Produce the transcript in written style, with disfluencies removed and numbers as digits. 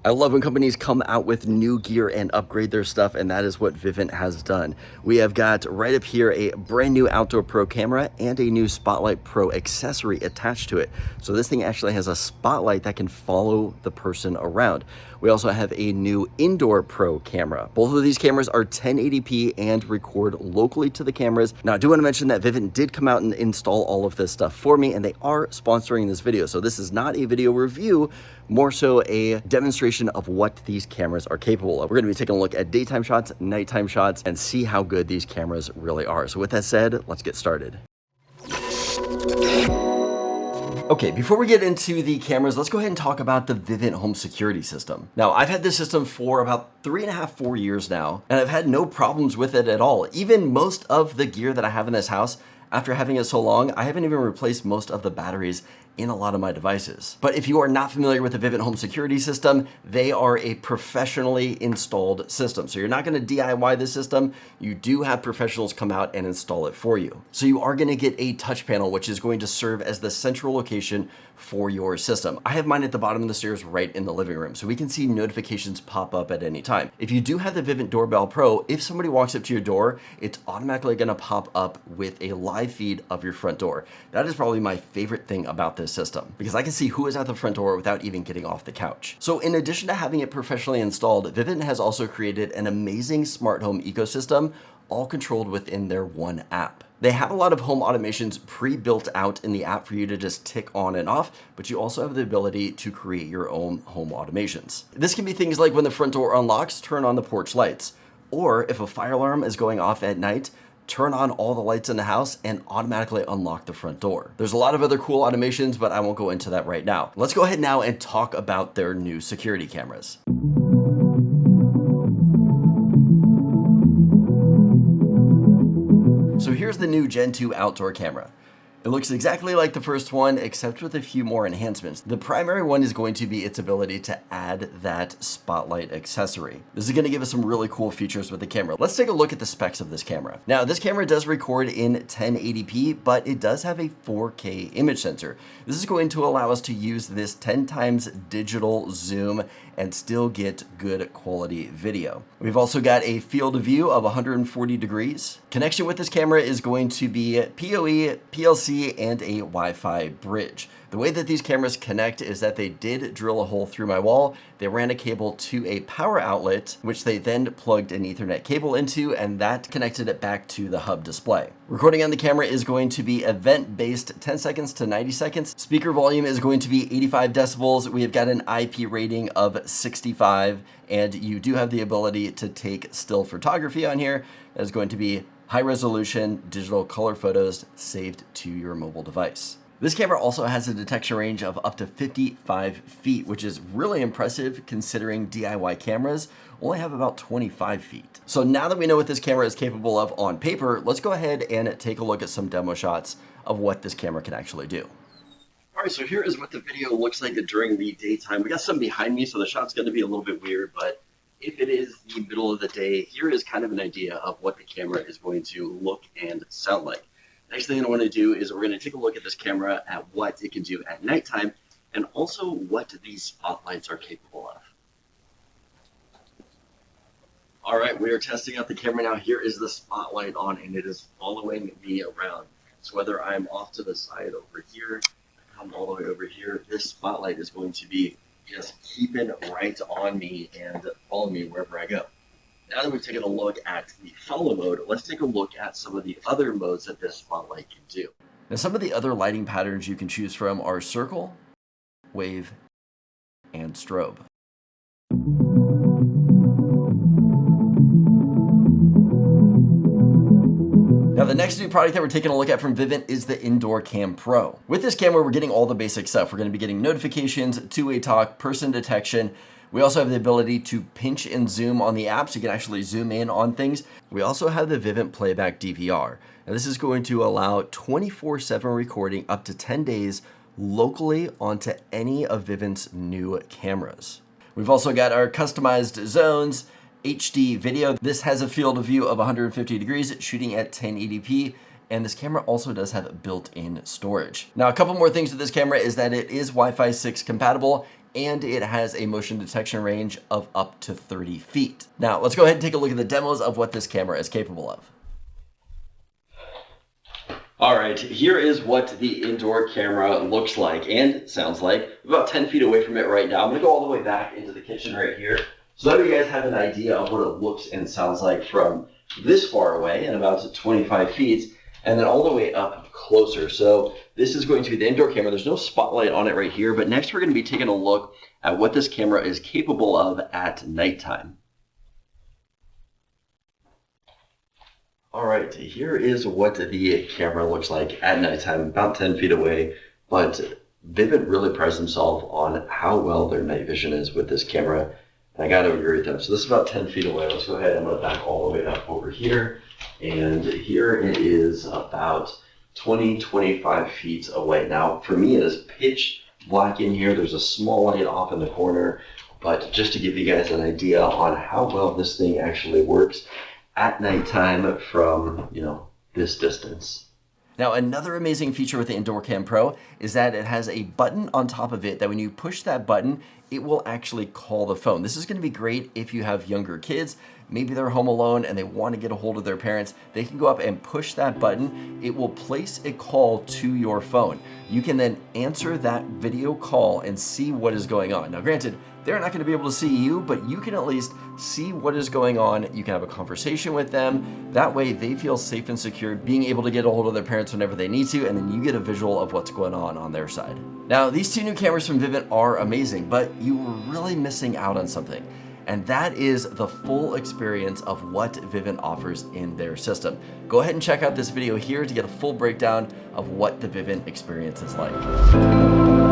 I love when companies come out with new gear and upgrade their stuff, and that is what Vivint has done. We have got right up here a brand new Outdoor Pro camera and a new Spotlight Pro accessory attached to it. So this thing actually has a spotlight that can follow the person around. We also have a new Indoor Pro camera. Both of these cameras are 1080p and record locally to the cameras. Now, I do want to mention that Vivint did come out and install all of this stuff for me, and they are sponsoring this video. So this is not a video review, more so a demonstration of what these cameras are capable of. We're going to be taking a look at daytime shots, nighttime shots, and see how good these cameras really are. So with that said, let's get started. Okay, before we get into the cameras, let's go ahead and talk about the Vivint home security system. Now, I've had this system for about 3.5, 4 years now, and I've had no problems with it at all. Even most of the gear that I have in this house, after having it so long, I haven't even replaced most of the batteries in a lot of my devices. But if you are not familiar with the Vivint home security system, they are a professionally installed system. So you're not gonna DIY this system. You do have professionals come out and install it for you. So you are gonna get a touch panel, which is going to serve as the central location for your system. I have mine at the bottom of the stairs right in the living room, so we can see notifications pop up at any time. If you do have the Vivint Doorbell Pro, if somebody walks up to your door, it's automatically gonna pop up with a live feed of your front door. That is probably my favorite thing about this system, because I can see who is at the front door without even getting off the couch. So in addition to having it professionally installed, Vivint has also created an amazing smart home ecosystem, all controlled within their one app. They have a lot of home automations pre-built out in the app for you to just tick on and off, but you also have the ability to create your own home automations. This can be things like when the front door unlocks, turn on the porch lights, or if a fire alarm is going off at night, turn on all the lights in the house and automatically unlock the front door. There's a lot of other cool automations, but I won't go into that right now. Let's go ahead now and talk about their new security cameras. So here's the new Gen 2 outdoor camera. It looks exactly like the first one, except with a few more enhancements. The primary one is going to be its ability to add that spotlight accessory. This is going to give us some really cool features with the camera. Let's take a look at the specs of this camera. Now, this camera does record in 1080p, but it does have a 4K image sensor. This is going to allow us to use this 10 times digital zoom and still get good quality video. We've also got a field of view of 140 degrees. Connection with this camera is going to be PoE, PLC, and a Wi-Fi bridge. The way that these cameras connect is that they did drill a hole through my wall. They ran a cable to a power outlet, which they then plugged an Ethernet cable into, and that connected it back to the hub display. Recording on the camera is going to be event-based 10 seconds to 90 seconds. Speaker volume is going to be 85 decibels. We have got an IP rating of 65, and you do have the ability to take still photography on here. That is going to be high resolution digital color photos saved to your mobile device. This camera also has a detection range of up to 55 feet, which is really impressive considering DIY cameras only have about 25 feet. So now that we know what this camera is capable of on paper, let's go ahead and take a look at some demo shots of what this camera can actually do. All right, so here is what the video looks like during the daytime. We got some behind me, so the shot's gonna be a little bit weird, but if it is the middle of the day, here is kind of an idea of what the camera is going to look and sound like. Next thing I want to do is we're going to take a look at this camera at what it can do at nighttime and also what these spotlights are capable of. All right, we are testing out the camera now. Here is the spotlight on, and it is following me around. So whether I'm off to the side over here, I'm all the way over here, this spotlight is going to be just keeping right on me and follow me wherever I go. Now that we've taken a look at the follow mode, let's take a look at some of the other modes that this spotlight can do. Now, some of the other lighting patterns you can choose from are circle, wave, and strobe. Now, the next new product that we're taking a look at from Vivint is the Indoor Cam Pro. With this camera, we're getting all the basic stuff. We're going to be getting notifications, two-way talk, person detection. We also have the ability to pinch and zoom on the app, so you can actually zoom in on things. We also have the Vivint Playback DVR. Now, this is going to allow 24/7 recording up to 10 days locally onto any of Vivint's new cameras. We've also got our customized zones, HD video. This has a field of view of 150 degrees, shooting at 1080p. And this camera also does have built-in storage. Now, a couple more things with this camera is that it is Wi-Fi 6 compatible and it has a motion detection range of up to 30 feet. Now, let's go ahead and take a look at the demos of what this camera is capable of. All right, here is what the indoor camera looks like and sounds like. I'm about 10 feet away from it right now. I'm gonna go all the way back into the kitchen right here, so that you guys have an idea of what it looks and sounds like from this far away and about 25 feet, and then all the way up closer. So this is going to be the indoor camera. There's no spotlight on it right here, but next we're gonna be taking a look at what this camera is capable of at nighttime. All right, here is what the camera looks like at nighttime, about 10 feet away, but Vivint really prides themselves on how well their night vision is with this camera, and I gotta agree with them. So this is about 10 feet away. Let's go ahead, I'm gonna back all the way up over here, and here it is about 20-25 feet away. Now, for me, it is pitch black in here. There's a small light off in the corner, but just to give you guys an idea on how well this thing actually works at nighttime from, this distance. Now, another amazing feature with the Indoor Cam Pro is that it has a button on top of it that when you push that button, it will actually call the phone. This is going to be great if you have younger kids. Maybe they're home alone and they want to get a hold of their parents. They can go up and push that button. It will place a call to your phone. You can then answer that video call and see what is going on. Now, granted, they're not going to be able to see you, but you can at least see what is going on. You can have a conversation with them. That way they feel safe and secure, being able to get a hold of their parents whenever they need to, and then you get a visual of what's going on their side. Now, these two new cameras from Vivint are amazing, but you were really missing out on something. And that is the full experience of what Vivint offers in their system. Go ahead and check out this video here to get a full breakdown of what the Vivint experience is like.